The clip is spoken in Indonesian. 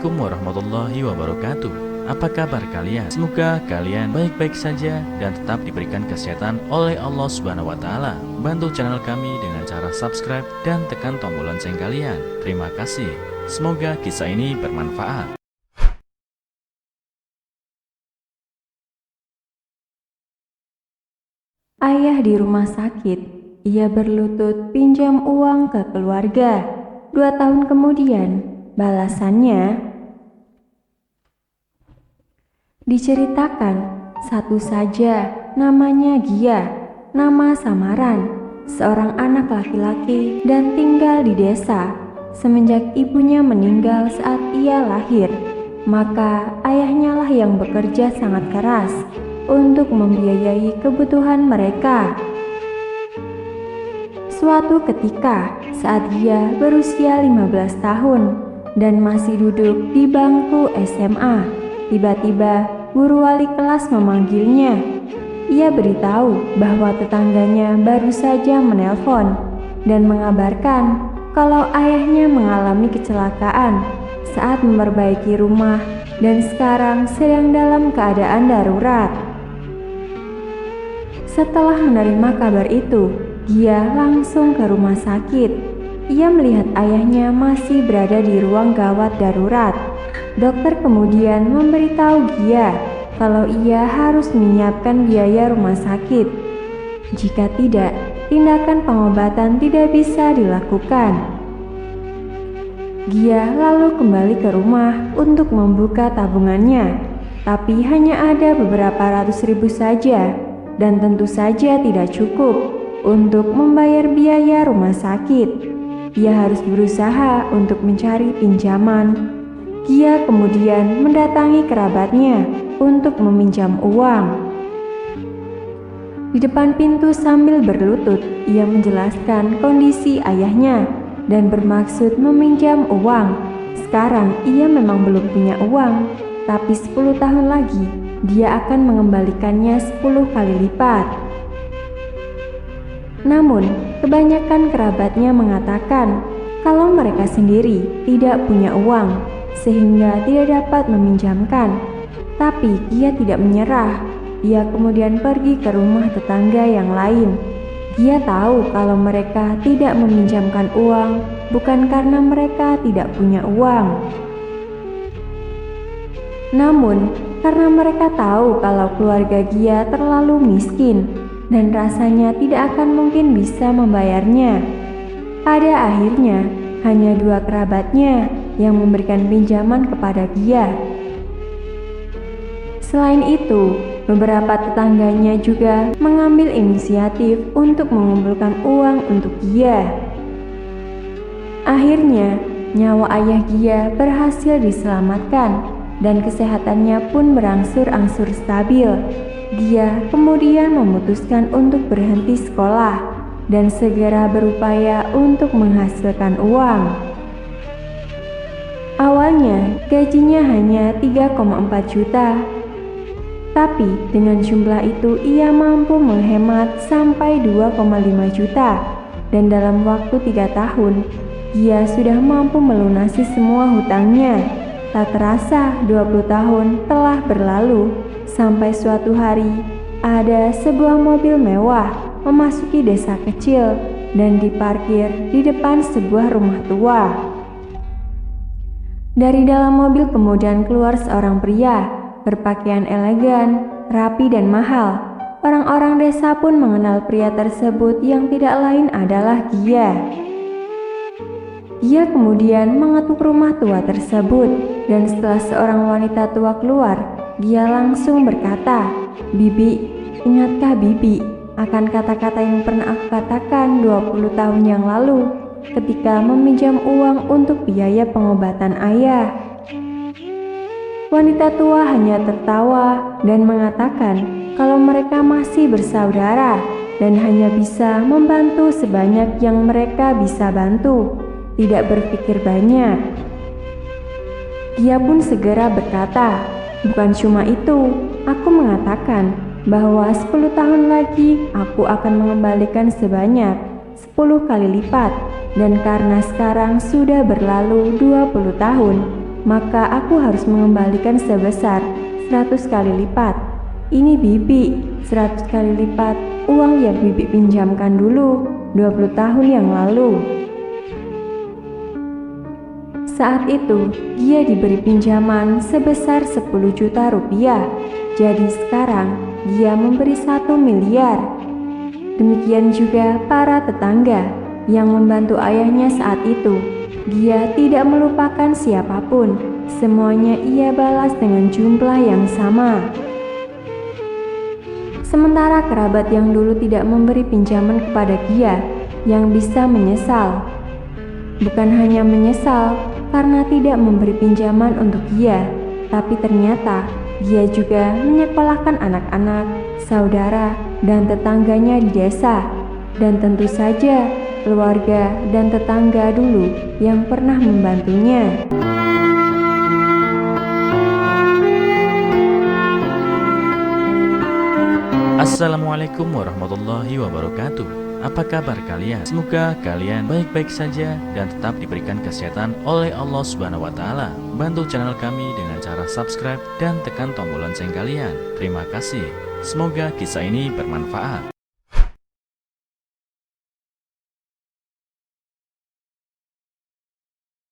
Assalamualaikum warahmatullahi wabarakatuh. Apa kabar kalian? Semoga kalian baik-baik saja dan tetap diberikan kesehatan oleh Allah Subhanahu wa taala. Bantu channel kami dengan cara subscribe dan tekan tombol lonceng kalian. Terima kasih. Semoga kisah ini bermanfaat. Ayah di rumah sakit. Ia berlutut pinjam uang ke keluarga. 2 tahun kemudian, balasannya diceritakan satu saja, namanya Gia, nama samaran, seorang anak laki-laki dan tinggal di desa. Semenjak ibunya meninggal saat ia lahir, maka ayahnya lah yang bekerja sangat keras untuk membiayai kebutuhan mereka. Suatu ketika, saat dia berusia 15 tahun dan masih duduk di bangku SMA, tiba-tiba guru wali kelas memanggilnya. Ia beritahu bahwa tetangganya baru saja menelpon dan mengabarkan kalau ayahnya mengalami kecelakaan saat memperbaiki rumah dan sekarang sedang dalam keadaan darurat. Setelah menerima kabar itu, Gia langsung ke rumah sakit. Ia melihat ayahnya masih berada di ruang gawat darurat. Dokter kemudian memberitahu Gia kalau ia harus menyiapkan biaya rumah sakit. Jika tidak, tindakan pengobatan tidak bisa dilakukan. Gia lalu kembali ke rumah untuk membuka tabungannya, tapi hanya ada beberapa ratus ribu saja, dan tentu saja tidak cukup untuk membayar biaya rumah sakit. Ia harus berusaha untuk mencari pinjaman. Gia kemudian mendatangi kerabatnya untuk meminjam uang. Di depan pintu sambil berlutut, ia menjelaskan kondisi ayahnya dan bermaksud meminjam uang. Sekarang ia memang belum punya uang, tapi 10 tahun lagi dia akan mengembalikannya 10 kali lipat. Namun, kebanyakan kerabatnya mengatakan kalau mereka sendiri tidak punya uang, sehingga tidak dapat meminjamkan. Tapi dia tidak menyerah. Ia kemudian pergi ke rumah tetangga yang lain. Dia tahu kalau mereka tidak meminjamkan uang bukan karena mereka tidak punya uang, namun karena mereka tahu kalau keluarga Gia terlalu miskin dan rasanya tidak akan mungkin bisa membayarnya. Pada akhirnya, hanya 2 kerabatnya yang memberikan pinjaman kepada Gia. Selain itu, beberapa tetangganya juga mengambil inisiatif untuk mengumpulkan uang untuk Gia. Akhirnya, nyawa ayah Gia berhasil diselamatkan dan kesehatannya pun berangsur-angsur stabil. Dia kemudian memutuskan untuk berhenti sekolah dan segera berupaya untuk menghasilkan uang. Awalnya gajinya hanya 3,4 juta, tapi dengan jumlah itu ia mampu menghemat sampai 2,5 juta dan dalam waktu 3 tahun dia sudah mampu melunasi semua hutangnya. Tak terasa 20 tahun telah berlalu sampai suatu hari ada sebuah mobil mewah memasuki desa kecil dan diparkir di depan sebuah rumah tua. Dari dalam mobil kemudian keluar seorang pria berpakaian elegan, rapi dan mahal. Orang-orang desa pun mengenal pria tersebut yang tidak lain adalah Gia. Dia kemudian mengetuk rumah tua tersebut dan setelah seorang wanita tua keluar, dia langsung berkata, "Bibi, ingatkah Bibi akan kata-kata yang pernah aku katakan 20 tahun yang lalu ketika meminjam uang untuk biaya pengobatan ayah?" Wanita tua hanya tertawa dan mengatakan kalau mereka masih bersaudara dan hanya bisa membantu sebanyak yang mereka bisa bantu. Tidak berpikir banyak. Dia pun segera berkata, "Bukan cuma itu, aku mengatakan bahwa 10 tahun lagi aku akan mengembalikan sebanyak 10 kali lipat. Dan karena sekarang sudah berlalu 20 tahun, maka aku harus mengembalikan sebesar 100 kali lipat. Ini Bibi, 100 kali lipat uang yang Bibi pinjamkan dulu 20 tahun yang lalu. Saat itu, dia diberi pinjaman sebesar 10 juta rupiah. Jadi sekarang, dia memberi 1 miliar. Demikian juga para tetangga yang membantu ayahnya saat itu. Dia tidak melupakan siapapun. Semuanya ia balas dengan jumlah yang sama. Sementara kerabat yang dulu tidak memberi pinjaman kepada dia, yang bisa menyesal. Bukan hanya menyesal karena tidak memberi pinjaman untuk dia, tapi ternyata dia juga menyekolahkan anak-anak, saudara, dan tetangganya di desa. Dan tentu saja keluarga dan tetangga dulu yang pernah membantunya. Assalamualaikum warahmatullahi wabarakatuh. Apa kabar kalian? Semoga kalian baik-baik saja dan tetap diberikan kesehatan oleh Allah Subhanahu wa taala. Bantu channel kami dengan cara subscribe dan tekan tombol lonceng kalian. Terima kasih. Semoga kisah ini bermanfaat.